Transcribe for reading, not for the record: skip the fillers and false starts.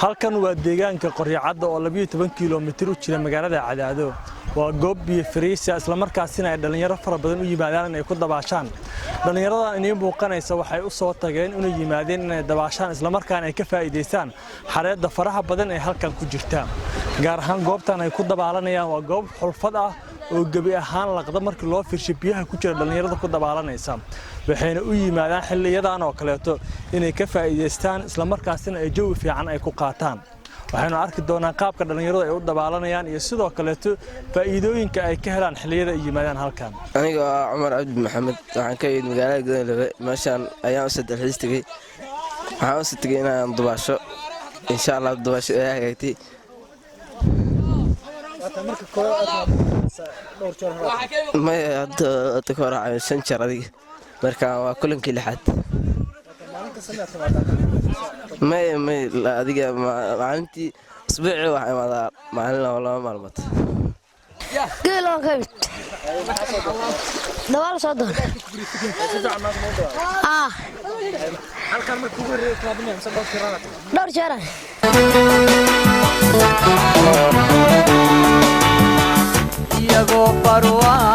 halkan waa deegaanka Qoryacada oo 12 kiiloomitir u jira magaalada Cadaado waa goob biyo fariisa isla markaasina ay dhalinyaro fara badan u yimaadaan inay ku dabaashaan dhalinyarada inay muuqanaysa waxay u soo tageen inay yimaadeen inay dabaashaan isla markaana ay ka faa'iideystaan xareedda faraha badan ee halkan ku jirta gaar ahaan goobtan ay ku dabaalanayaan waa goob xulfad ah oo gabi ahaan laqda markii loo fiirshay biyaha ku jira dhalinyarada ku dabaalanaysa waxayna u yimaadaan xilliyadan oo kaleeto inay ka faa'iideystaan isla markaasina ay jawi fiican ay ku qaataan waxaynu arki doonaa qaabka dhalinyarada ay u dabaalanayaan iyo sidoo kaleeto faa'iidooyinka ay ka helaan xilliyada ay yimaadaan halkan aniga Umar Abdi Maxamed waxaan ka yimid magaalada Gadoolabe meeshan ayaan u saddex tagay waxaan u tagay inaan dabaasho insha Allah dabaasho ay hagaagtay marka koowaad dhowr jeer ma hadda takooracay 5 jeer adiga marka waa kulankii lixaad ما لا أديك معنتي أسبوعي واحد ما معلنا ولا معلومات. قلنا كبت. دوار صدق. هل كان مكتوب كلابنا مسبب شرارة؟ دور شرارة. يا جو بروا